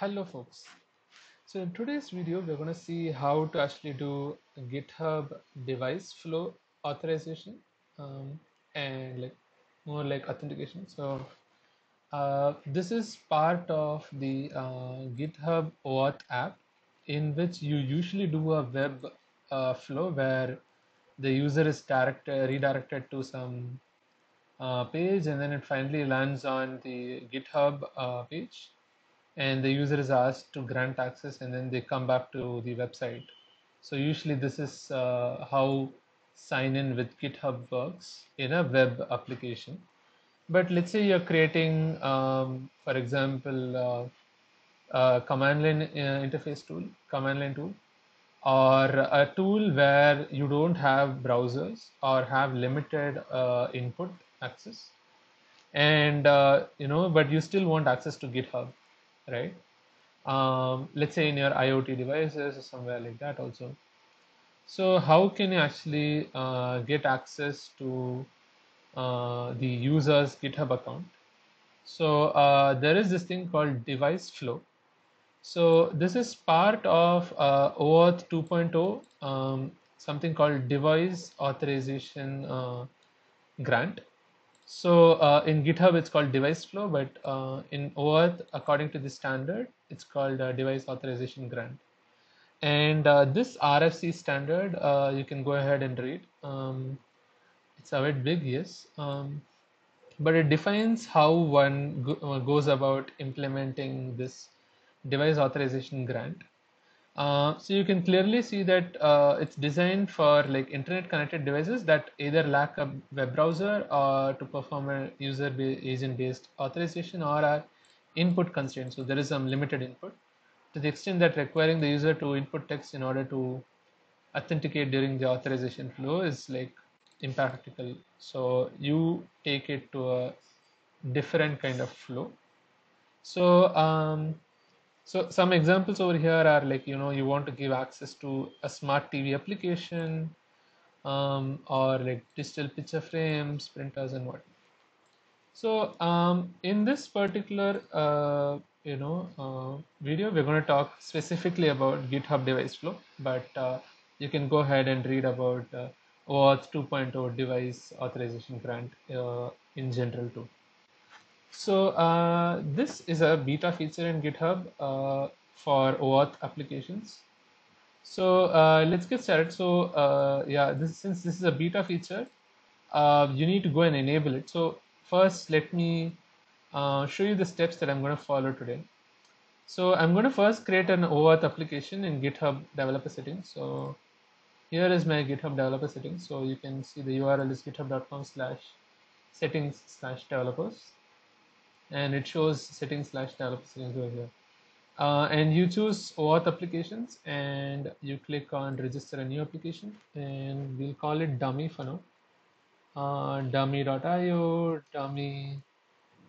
Hello folks. So in today's video we're going to see how to actually do GitHub device flow authorization um, and more like authentication. So this is part of the GitHub OAuth app in which you usually do a web flow where the user is redirected to some page, and then it finally lands on the GitHub page, and the user is asked to grant access, and then they come back to the website. So usually this is how sign in with GitHub works in a web application. But let's say you're creating, for example, command line interface tool, command line tool, or a tool where you don't have browsers or have limited input access, and but you still want access to GitHub, right? Let's say in your IoT devices or somewhere like that also. So how can you actually get access to the user's GitHub account? So there is this thing called device flow. So this is part of OAuth 2.0, something called device authorization grant. So in GitHub, it's called device flow, but in OAuth, according to the standard, it's called device authorization grant. And this RFC standard, you can go ahead and read. It's a bit big, yes, but it defines how one goes about implementing this device authorization grant. So you can clearly see that it's designed for like internet connected devices that either lack a web browser or to perform a user agent based authorization or are input constrained. So there is some limited input to the extent that requiring the user to input text in order to authenticate during the authorization flow is like impractical. So you take it to a different kind of flow. So so some examples over here are like, you want to give access to a smart TV application, or like digital picture frames, printers, and what. So in this particular video, we're going to talk specifically about GitHub device flow, but you can go ahead and read about OAuth 2.0 device authorization grant in general too. So this is a beta feature in GitHub for OAuth applications. So let's get started. So yeah, since this is a beta feature, you need to go and enable it. So first, let me show you the steps that I'm going to follow today. So I'm going to first create an OAuth application in GitHub developer settings. So here is my GitHub developer settings. So you can see the URL is github.com/settings/developers, and it shows settings/developer settings over here. And you choose OAuth applications and you click on register a new application, and we'll call it dummy for now. Dummy.io, dummy,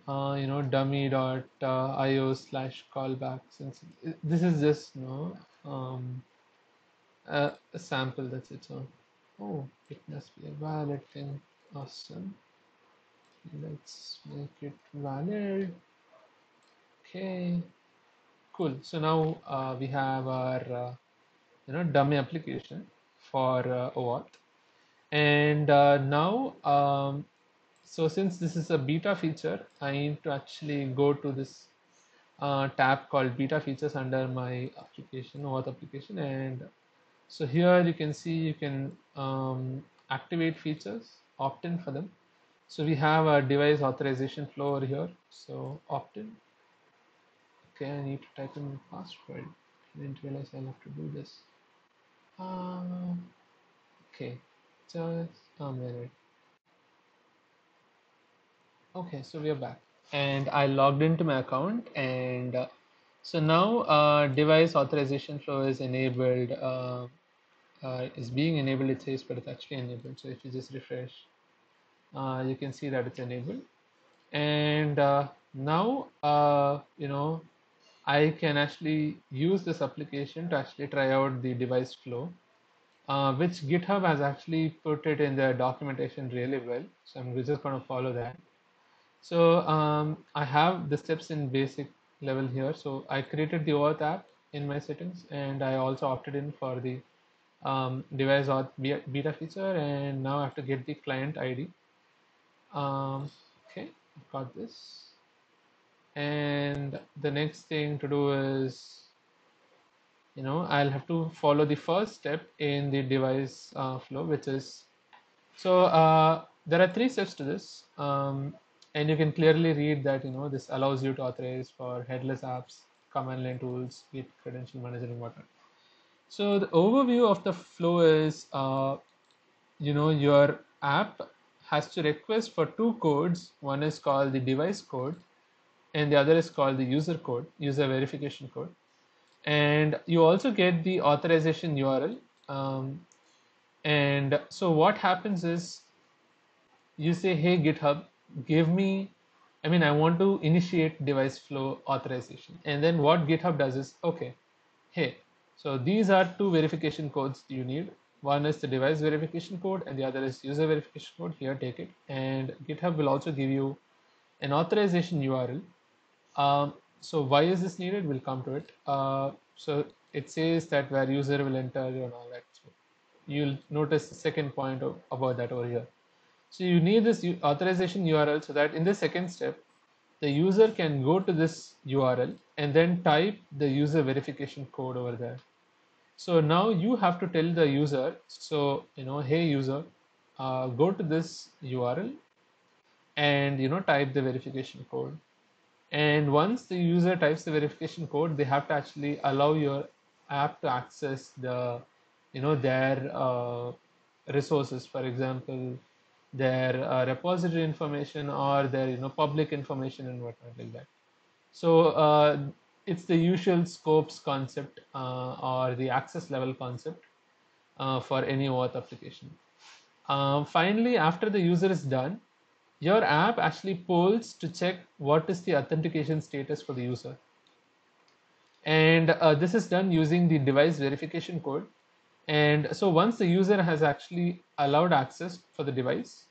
dummy.io/callback. Since this is just a sample, that's it. So, oh, it must be a valid thing. Awesome. Let's make it valid. Okay, cool. So now we have our dummy application for OAuth, and now so since this is a beta feature, I need to actually go to this tab called beta features under my application, OAuth application, and so here you can see you can activate features, opt in for them. So we have a device authorization flow over here. So opt in. Okay, I need to type in my password. I didn't realize I'll have to do this. Okay, just a minute. Okay, so we are back, and I logged into my account, and so now device authorization flow is enabled. Is being enabled, it says, but it's actually enabled. So if you just refresh, you can see that it's enabled, and now I can actually use this application to actually try out the device flow, which GitHub has actually put it in their documentation really well. So I'm just going to follow that. So I have the steps in basic level here. So I created the OAuth app in my settings, and I also opted in for the device auth beta feature, and now I have to get the client ID. Okay, I've got this. And the next thing to do is, I'll have to follow the first step in the device flow, which is, so there are three steps to this, and you can clearly read that this allows you to authorize for headless apps, command line tools, Git credential manager, and whatnot. So the overview of the flow is, your app has to request for two codes. One is called the device code, and the other is called the user code, user verification code. And you also get the authorization URL. And so what happens is, you say, hey GitHub, give me, I want to initiate device flow authorization. And then what GitHub does is, okay, hey, so these are two verification codes you need. One is the device verification code and the other is user verification code. Here, take it. And GitHub will also give you an authorization URL. So why is this needed? We'll come to it. So it says that where user will enter and all that. So you'll notice the second point about that over here. So you need this authorization URL so that in the second step, the user can go to this URL and then type the user verification code over there. So now you have to tell the user, so, hey user, go to this URL and, type the verification code. And once the user types the verification code, they have to actually allow your app to access the, their resources. For example, their repository information or their, public information and whatnot like that. So it's the usual scopes concept or the access level concept for any OAuth application. Finally, after the user is done, your app actually polls to check what is the authentication status for the user. And this is done using the device verification code. And so once the user has actually allowed access for the device,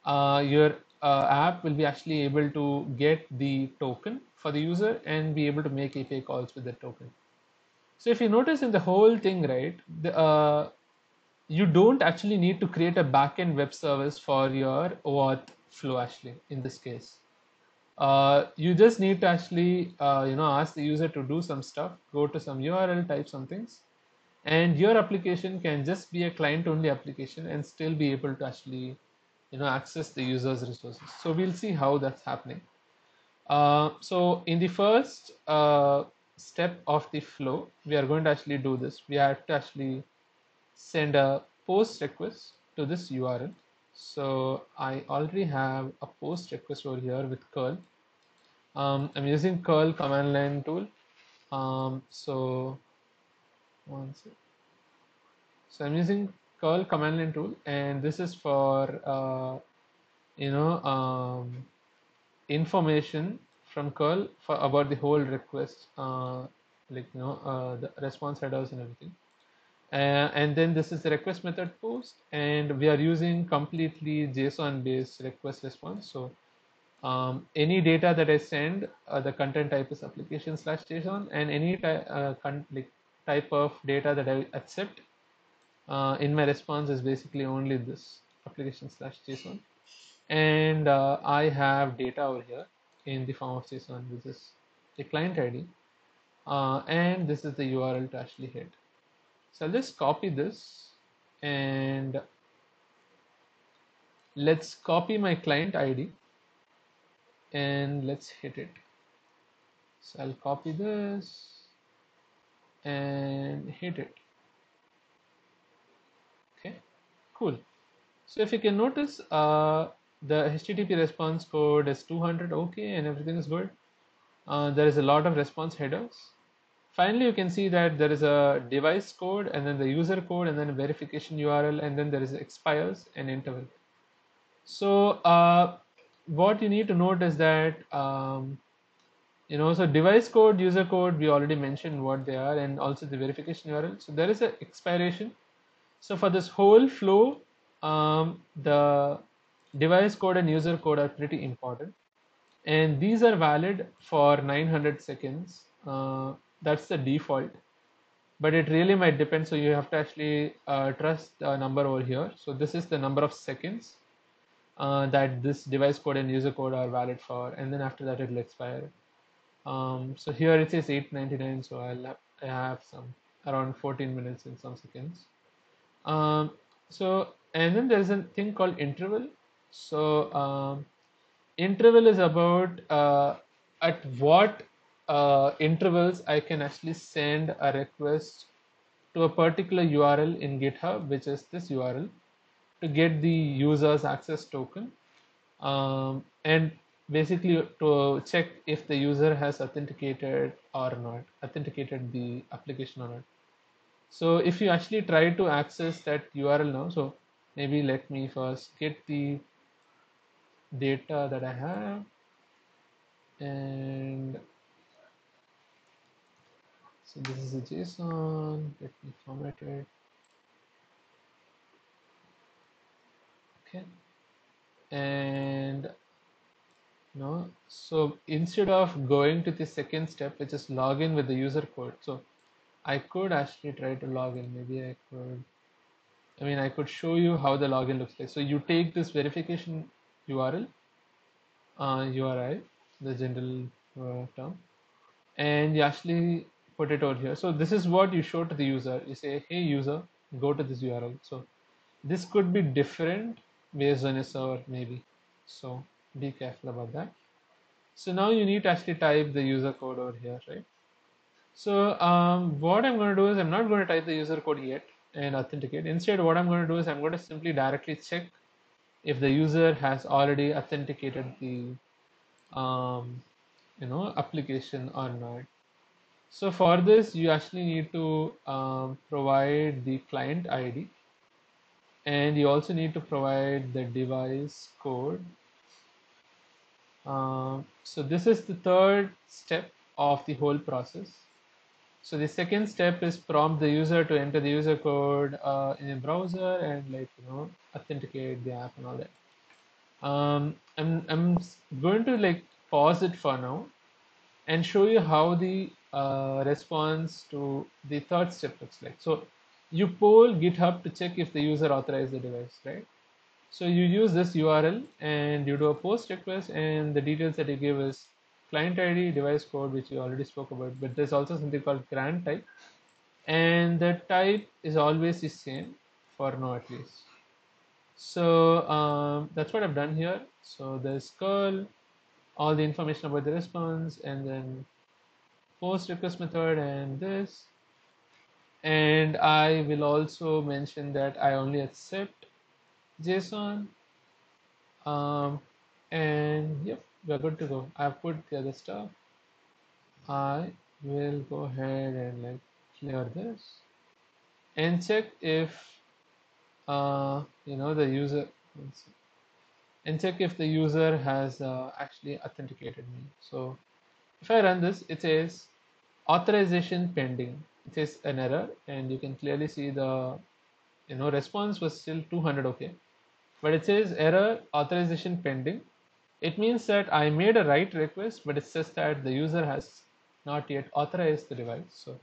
your app will be actually able to get the token for the user and be able to make API calls with the token. So if you notice in the whole thing, right, you don't actually need to create a backend web service for your OAuth flow actually in this case. You just need to actually ask the user to do some stuff, go to some URL, type some things, and your application can just be a client only application and still be able to actually access the user's resources. So we'll see how that's happening. So in the first step of the flow, we are going to actually do this. We have to actually send a post request to this URL. So I already have a post request over here with curl. I'm using curl command line tool. So one second. So I'm using curl command line tool, and this is for you know information from curl for about the whole request, the response headers and everything. And then this is the request method post, and we are using completely JSON based request response. So any data that I send, the content type is application/JSON, and any type of data that I accept in my response is basically only this application/JSON. And I have data over here in the form of JSON, which is the client ID, and this is the URL to actually hit. So I'll just copy this, and let's copy my client ID and let's hit it. So I'll copy this and hit it. Okay, cool. So if you can notice, the HTTP response code is 200, okay, and everything is good. There is a lot of response headers. Finally, you can see that there is a device code and then the user code and then a verification URL, and then there is expires and interval. So what you need to note is that so device code, user code, we already mentioned what they are, and also the verification URL. So there is an expiration. So for this whole flow, the device code and user code are pretty important. and these are valid for 900 seconds. That's the default, but it really might depend. So you have to actually trust the number over here. So this is the number of seconds that this device code and user code are valid for, and then after that it will expire. So here it says 899, so I have some around 14 minutes and some seconds. Um, so and then there is a thing called interval. So interval is about at what intervals I can actually send a request to a particular URL in GitHub, which is this URL, to get the user's access token, and basically to check if the user has authenticated or not, authenticated the application or not. So if you actually try to access that URL now, so maybe let me first get the data that I have, and so this is a JSON. Let me format it. Okay, and no. So instead of going to the second step, which is login with the user code, so I could actually try to log in. Maybe I could. I mean, I could show you how the login looks like. So you take this verification URL, URI, the general term, and you actually put it over here. So this is what you show to the user. You say, hey user, go to this URL. So this could be different based on your server maybe. So be careful about that. So now you need to actually type the user code over here, right? So what I'm going to do is I'm not going to type the user code yet and authenticate. Instead, what I'm going to do is I'm going to simply directly check if the user has already authenticated the application or not. So for this, you actually need to provide the client ID, and you also need to provide the device code. So this is the third step of the whole process. So the second step is prompt the user to enter the user code in a browser and authenticate the app and all that. I'm going to pause it for now and show you how the response to the third step looks like. So you poll GitHub to check if the user authorized the device, right? So you use this URL and you do a post request, and the details that you give is client ID, device code, which you already spoke about, but there's also something called grant type, and the type is always the same for now at least. So that's what I've done here. So there's curl, all the information about the response, and then post request method and this. And I will also mention that I only accept JSON. Um, and yep, we're good to go. I've put the other stuff. I will go ahead and clear this and check if the user, and check if the user has actually authenticated me. So if I run this, it says authorization pending. It says an error, and you can clearly see the response was still 200 okay, but it says error authorization pending. It means that I made a write request, but it says that the user has not yet authorized the device. So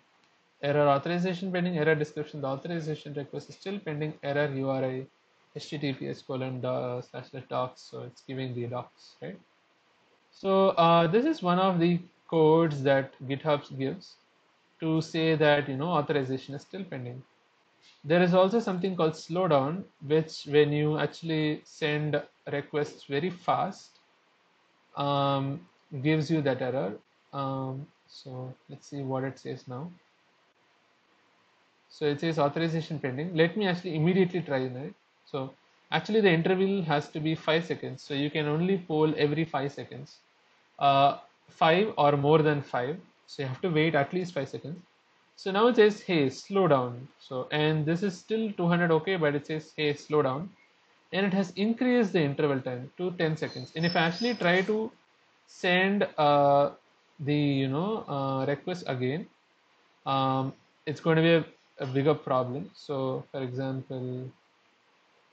error authorization pending, error description, the authorization request is still pending, error URI https colon slash docs. So it's giving the docs, right? So this is one of the codes that GitHub gives to say that authorization is still pending. There is also something called slowdown, which when you actually send requests very fast, um, gives you that error. So let's see what it says now. So it says authorization pending. Let me actually immediately try it. So actually the interval has to be 5 seconds. So you can only poll every 5 seconds. 5 or more than 5. So you have to wait at least 5 seconds. So now it says, hey, slow down. So, and this is still 200 okay, but it says, hey, slow down. And it has increased the interval time to 10 seconds. And if I actually try to send the request again, it's going to be a bigger problem. So for example,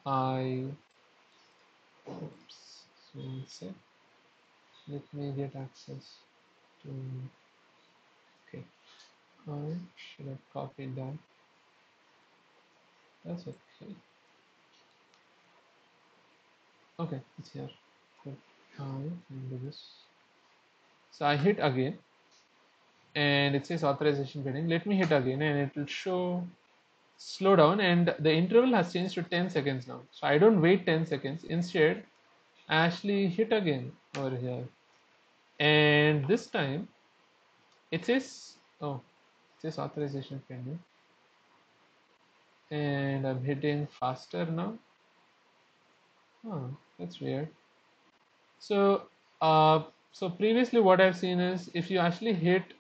I oops, one sec. let me get access to, okay, I should have copied that. That's okay. Okay, it's here. Good. I can do this. So I hit again and it says authorization pending. Let me hit again and it will show slow down, and the interval has changed to 10 seconds now. So I don't wait 10 seconds. Instead, I actually hit again over here. And this time it says, oh, it says authorization pending. And I'm hitting faster now. Oh, that's weird. So, so previously what I've seen is if you actually hit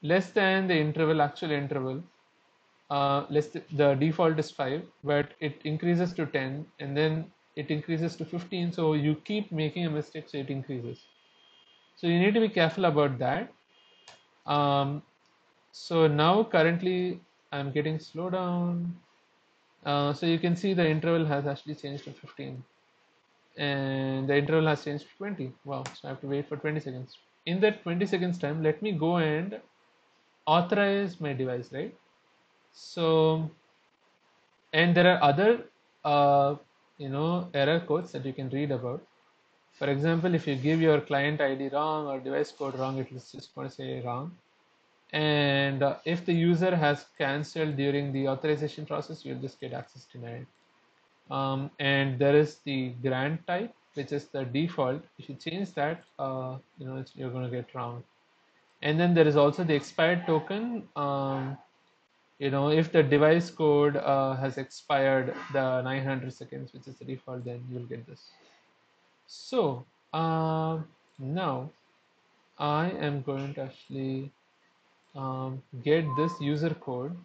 less than the interval, actual interval, the default is 5, but it increases to 10 and then it increases to 15. So you keep making a mistake, so it increases. So you need to be careful about that. So now currently I'm getting slow down. So you can see the interval has actually changed to 15 and the interval has changed to 20. Wow, so I have to wait for 20 seconds. In that 20 seconds time, let me go and authorize my device, right? So, and there are other, uh, error codes that you can read about. For example, if you give your client ID wrong or device code wrong, it is just going to say wrong. And if the user has cancelled during the authorization process, you'll just get access denied. And there is the grant type, which is the default. If you change that, you're going to get wrong. And then there is also the expired token. If the device code has expired the 900 seconds, which is the default, then you'll get this. So now I am going to actually get this user code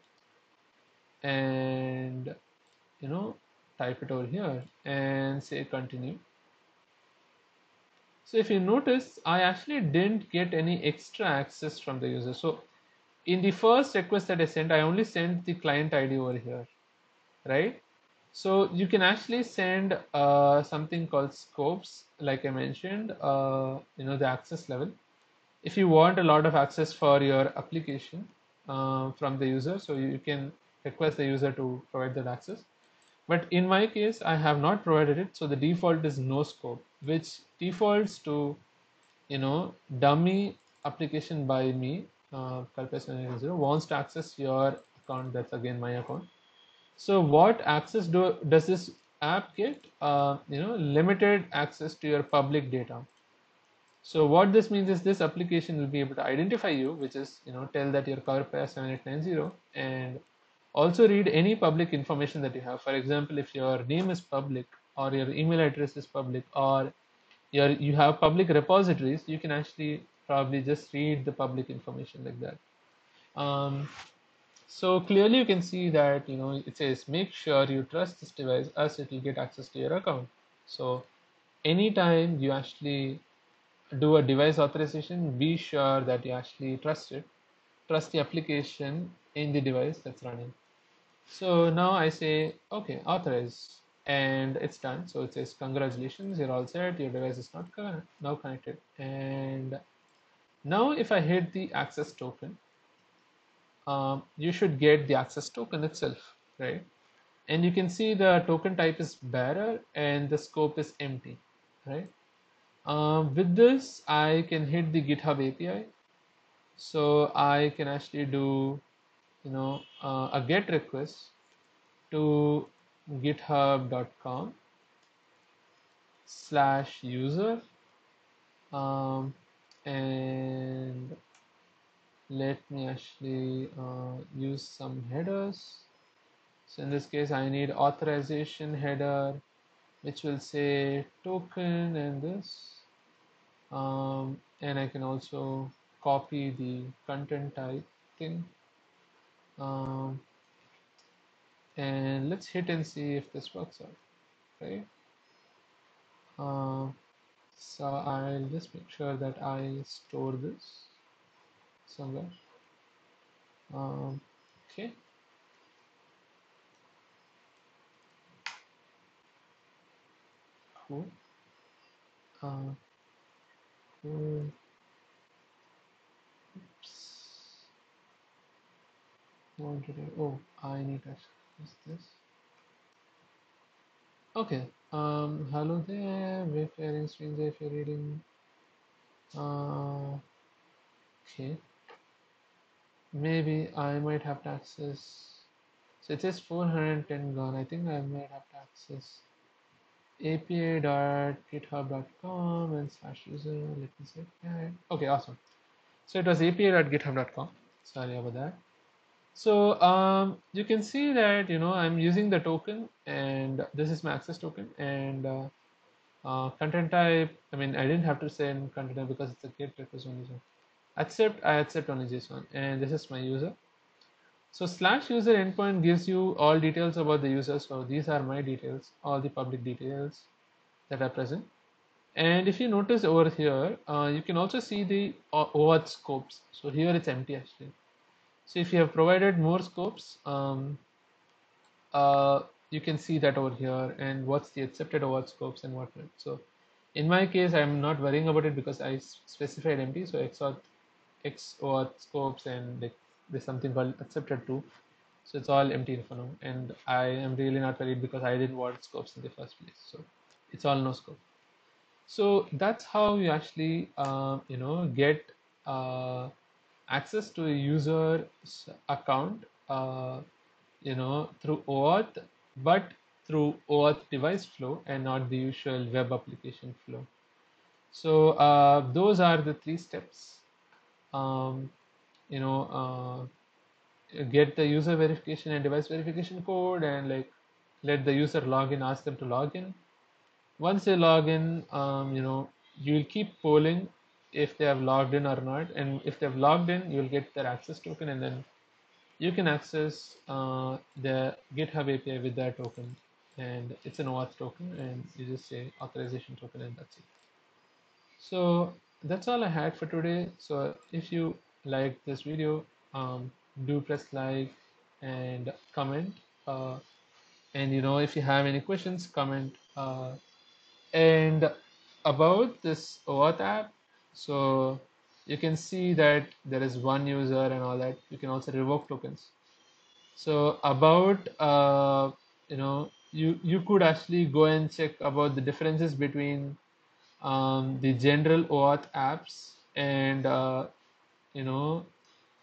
and type it over here and say continue. So if you notice, I actually didn't get any extra access from the user. So in the first request that I sent, I only sent the client ID over here, right? So you can actually send something called scopes, like I mentioned, the access level. If you want a lot of access for your application from the user, so you can request the user to provide that access. But in my case, I have not provided it, so the default is no scope, which defaults to dummy application by me, Kalpesh wants to access your account. That's again my account. So what access does this app get? Limited access to your public data. So what this means is this application will be able to identify you, which is tell that you're Kalpesh 7890, and also read any public information that you have. For example, if your name is public or your email address is public or you have public repositories, you can actually probably just read the public information like that. So clearly you can see that it says make sure you trust this device as it will get access to your account. So anytime you actually do a device authorization, be sure that you actually trust the application in the device that's running. So now I say, okay, authorize, and it's done. So it says, congratulations, you're all set. Your device is not now connected. And now if I hit the access token, you should get the access token itself, right? And you can see the token type is bearer and the scope is empty, right? With this, I can hit the GitHub API. So I can actually do, a GET request to github.com/user, and let me actually use some headers. So in this case, I need authorization header, which will say token and this, and I can also copy the content type thing, um, and let's hit and see if this works out, right? Uh, so I'll just make sure that I store this somewhere. Okay. Cool. Uh, Oops. What did I? Oh, I need to use this. Okay. Hello there, wayfaring stranger. If you're reading, okay. Maybe I might have to access. So it says 410 gone. I think I might have to access apa.github.com and slash user. Let me say that. Okay, awesome. So it was apa.github.com. Sorry about that. So you can see that I'm using the token, and this is my access token, and content type. I mean, I didn't have to send content type because it's a GET request only. So accept, I accept only JSON, and this is my user. So slash user endpoint gives you all details about the user. So these are my details, all the public details that are present. And if you notice over here, you can also see the OAuth scopes. So here it's empty actually. So if you have provided more scopes, you can see that over here and what's the accepted OAuth scopes and whatnot. So in my case, I'm not worrying about it because I specified empty. So XOAuth scopes and like, there's something called accepted too. So it's all empty for now. And I am really not worried because I didn't want scopes in the first place. So it's all no scope. So that's how you actually get access to a user's account through OAuth, but through OAuth device flow and not the usual web application flow. So those are the 3 steps. Um, you know, get the user verification and device verification code, and like let the user log in, ask them to log in. Once they log in, you'll keep polling if they have logged in or not, and if they've logged in, you'll get their access token, and then you can access the GitHub API with that token, and it's an OAuth token, and you just say authorization token, and that's it. So that's all I had for today. So if you like this video, do press like and comment, and if you have any questions, comment. And about this OAuth app, so you can see that there is one user and all that. You can also revoke tokens. So about you could actually go and check about the differences between the general OAuth apps and you know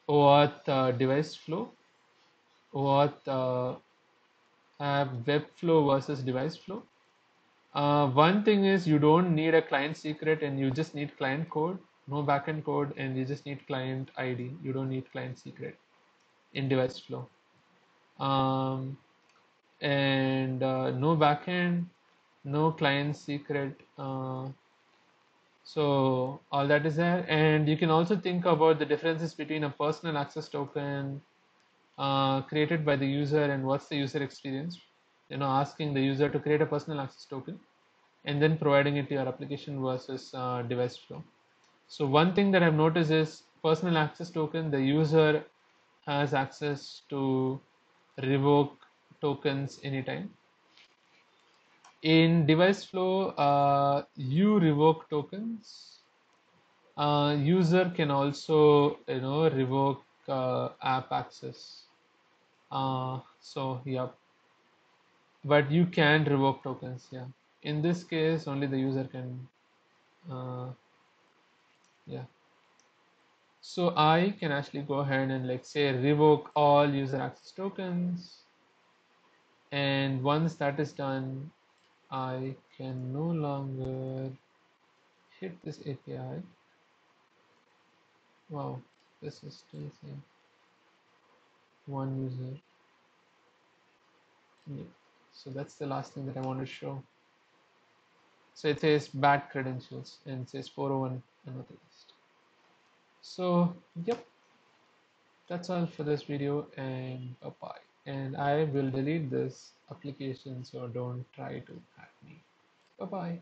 OAuth device flow, OAuth app web flow versus device flow. One thing is you don't need a client secret and you just need client code, no backend code, and you just need client ID. You don't need client secret in device flow. And no backend, no client secret. So all that is there, and you can also think about the differences between a personal access token created by the user and what's the user experience. Asking the user to create a personal access token and then providing it to your application versus device flow. So one thing that I've noticed is personal access token, the user has access to revoke tokens anytime. In device flow, you revoke tokens. User can also revoke app access. So yeah, but you can revoke tokens. Yeah, in this case, only the user can. Yeah. So I can actually go ahead and like say revoke all user access tokens, and once that is done, I can no longer hit this API. Wow, this is still saying one user. Yeah. So that's the last thing that I want to show. So it says bad credentials and it says 401 unauthorized. So yep, that's all for this video, and bye bye. And I will delete this application, so don't try to hack me. Bye bye.